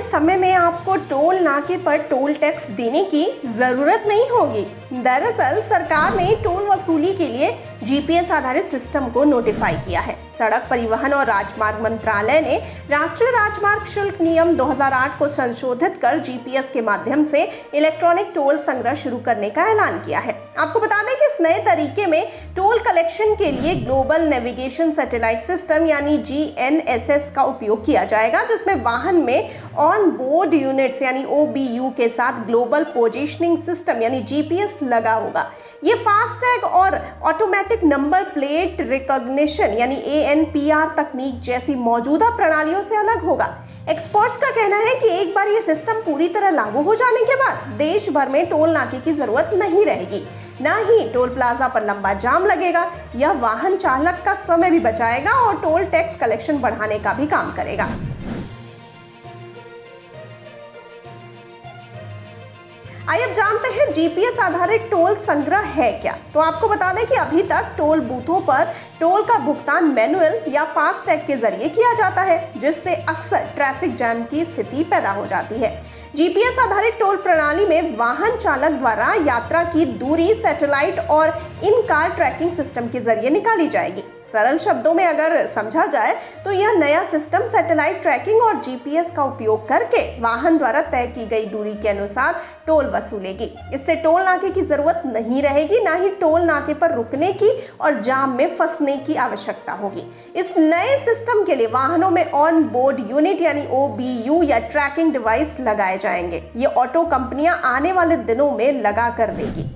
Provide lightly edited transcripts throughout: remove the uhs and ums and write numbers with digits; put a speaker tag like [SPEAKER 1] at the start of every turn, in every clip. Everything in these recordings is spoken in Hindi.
[SPEAKER 1] समय में आपको टोल नाके पर टोल टैक्स देने की जरूरत नहीं होगी। दरअसल सरकार ने टोल वसूली के लिए जीपीएस आधारित सिस्टम को नोटिफाई किया है। सड़क परिवहन और राजमार्ग मंत्रालय ने राष्ट्रीय राजमार्ग शुल्क नियम 2008 को संशोधित कर जीपीएस के माध्यम से इलेक्ट्रॉनिक टोल संग्रह शुरू करने का ऐलान किया है। आपको बता दें कि इस नए तरीके में टोल कलेक्शन के लिए ग्लोबल नेविगेशन सैटेलाइट सिस्टम यानी GNSS का उपयोग किया जाएगा, जिसमें वाहन में ऑन बोर्ड यूनिट्स यानी OBU के साथ ग्लोबल पोजीशनिंग सिस्टम यानी GPS लगा होगा। ये फास्टैग और ऑटोमेटिक नंबर प्लेट रिकॉग्निशन यानी ANPR तकनीक जैसी मौजूदा प्रणालियों से अलग होगा। एक्सपर्ट्स का कहना है कि एक बार ये सिस्टम पूरी तरह लागू हो जाने के बाद देश भर में टोल नाके की जरूरत नहीं रहेगी, ना ही टोल प्लाजा पर लंबा जाम लगेगा। यह वाहन चालक का समय भी बचाएगा और टोल टैक्स कलेक्शन बढ़ाने का भी काम करेगा। आइए अब जानते हैं जीपीएस आधारित टोल संग्रह है क्या। तो आपको बता दें कि अभी तक टोल बूथों पर टोल का भुगतान मैनुअल या फास्टैग के जरिए किया जाता है, जिससे अक्सर ट्रैफिक जैम की स्थिति पैदा हो जाती है। जीपीएस आधारित टोल प्रणाली में वाहन चालक द्वारा यात्रा की दूरी सैटेलाइट और इन कार ट्रैकिंग सिस्टम के जरिए निकाली जाएगी। सरल शब्दों में अगर समझा जाए तो यह नया सिस्टम सैटेलाइट ट्रैकिंग और जीपीएस का उपयोग करके वाहन द्वारा तय की गई दूरी के अनुसार टोल वसूलेगी। इससे टोल नाके की जरूरत नहीं रहेगी, ना ही टोल नाके पर रुकने की और जाम में फंसने की आवश्यकता होगी। इस नए सिस्टम के लिए वाहनों में ऑन बोर्ड यूनिट यानी OBU या ट्रैकिंग डिवाइस लगाए जाएंगे। ये ऑटो कंपनियां आने वाले दिनों में लगा कर देगी।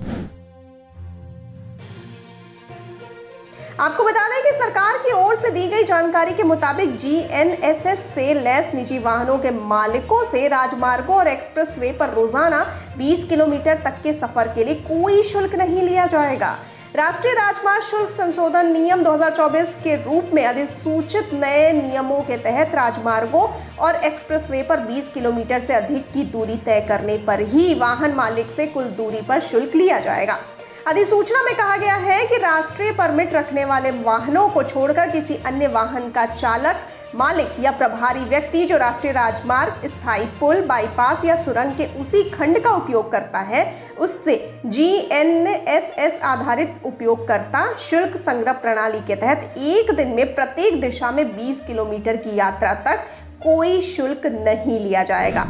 [SPEAKER 1] आपको बता दें कि सरकार की ओर से दी गई जानकारी के मुताबिक GNSS से लैस निजी वाहनों के मालिकों से राजमार्गों और एक्सप्रेसवे पर रोजाना 20 किलोमीटर तक के सफर के लिए कोई शुल्क नहीं लिया जाएगा। राष्ट्रीय राजमार्ग शुल्क संशोधन नियम 2024 के रूप में अधिसूचित नए नियमों के तहत राजमार्गों और एक्सप्रेसवे पर 20 किलोमीटर से अधिक की दूरी तय करने पर ही वाहन मालिक से कुल दूरी पर शुल्क लिया जाएगा। अधिसूचना में कहा गया है कि राष्ट्रीय परमिट रखने वाले वाहनों को छोड़कर किसी अन्य वाहन का चालक, मालिक या प्रभारी व्यक्ति जो राष्ट्रीय राजमार्ग, स्थायी पुल, बाईपास या सुरंग के उसी खंड का उपयोग करता है, उससे GNSS आधारित उपयोगकर्ता शुल्क संग्रह प्रणाली के तहत एक दिन में प्रत्येक दिशा में 20 किलोमीटर की यात्रा तक कोई शुल्क नहीं लिया जाएगा।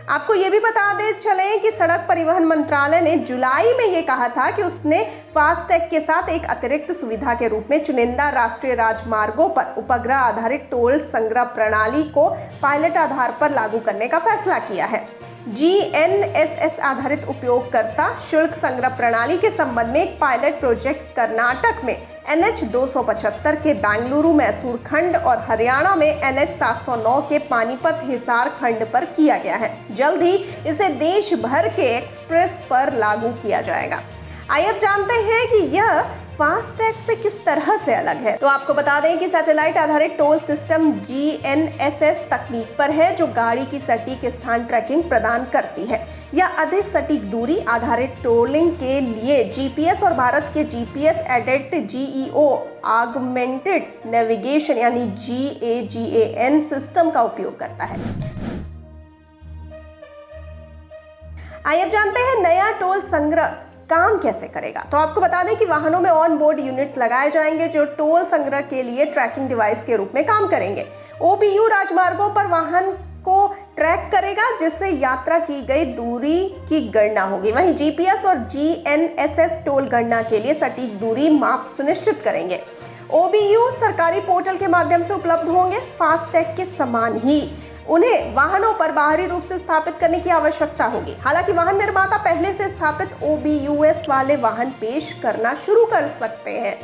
[SPEAKER 1] आपको ये भी बता दे चलें कि सड़क परिवहन मंत्रालय ने जुलाई में ये कहा था कि उसने फास्टैग के साथ एक अतिरिक्त सुविधा के रूप में चुनिंदा राष्ट्रीय राजमार्गों पर उपग्रह आधारित टोल संग्रह प्रणाली को पायलट आधार पर लागू करने का फैसला किया है। GNSS आधारित उपयोगकर्ता शुल्क संग्रह प्रणाली के संबंध में एक पायलट प्रोजेक्ट कर्नाटक में NH 275 के बेंगलुरु मैसूर खंड और हरियाणा में NH 709 के पानीपत हिसार खंड पर किया गया है। जल्द ही इसे देश भर के एक्सप्रेस पर लागू किया जाएगा। आइए अब जानते हैं कि यह फास्टैग से किस तरह से अलग है। तो आपको बता दें कि सैटेलाइट आधारित टोल सिस्टम GNSS तकनीक पर है, जो गाड़ी की सटीक स्थान ट्रैकिंग प्रदान करती है। यह अधिक सटीक दूरी आधारित टोलिंग के लिए जीपीएस और भारत के GPS aided GEO augmented navigation यानी GAGAN सिस्टम का उपयोग करता है। आइए अब जानते हैं नया टोल संग्रह काम कैसे करेगा। तो आपको बता दें कि वाहनों में ऑन बोर्ड यूनिट्स लगाए जाएंगे जो टोल संग्रह के लिए ट्रैकिंग डिवाइस के रूप में काम करेंगे। OBU राजमार्गों पर वाहन को ट्रैक करेगा, जिससे यात्रा की गई दूरी की गणना होगी। वहीं GPS और GNSS टोल गणना के लिए सटीक दूरी माप सुनिश्चित करेंगे। OBU सरकारी पोर्टल के माध्यम से उपलब्ध होंगे। फास्टैग के समान ही उन्हें वाहनों पर बाहरी रूप से स्थापित करने की आवश्यकता होगी। हालांकि वाहन निर्माता पहले से स्थापित OBUS वाले वाहन पेश करना शुरू कर सकते हैं।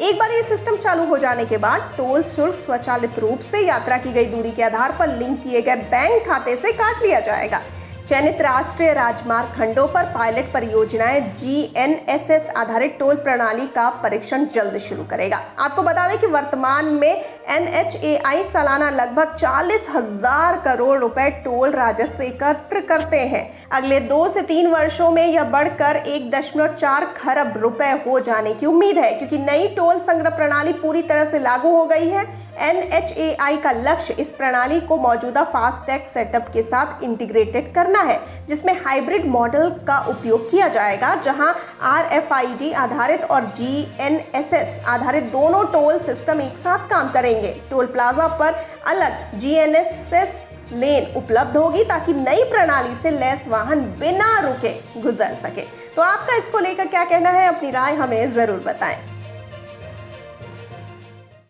[SPEAKER 1] एक बार ये सिस्टम चालू हो जाने के बाद टोल शुल्क स्वचालित रूप से यात्रा की गई दूरी के आधार पर लिंक किए गए बैंक खाते से काट लिया जाएगा। चयनित राष्ट्रीय राजमार्ग खंडों पर पायलट परियोजनाएं GNSS आधारित टोल प्रणाली का परीक्षण जल्द शुरू करेगा। आपको बता दें कि वर्तमान में NHAI सालाना लगभग 40,000 करोड़ रुपए टोल राजस्व एकत्र करते हैं। अगले 2 से 3 वर्षों में यह बढ़कर 1.4 खरब रुपए हो जाने की उम्मीद है, क्योंकि नई टोल संग्रह प्रणाली पूरी तरह से लागू हो गई है। NHAI का लक्ष्य इस प्रणाली को मौजूदा फास्टैग सेटअप के साथ इंटीग्रेटेड करना है, जिसमें हाइब्रिड मॉडल का उपयोग किया जाएगा, जहां RFID आधारित और GNSS आधारित दोनों टोल सिस्टम एक साथ काम करेंगे। टोल प्लाजा पर अलग GNSS लेन उपलब्ध होगी ताकि नई प्रणाली से लैस वाहन बिना रुके गुजर सके। तो आपका इसको लेकर क्या कहना है? अपनी राय हमें जरूर बताएं।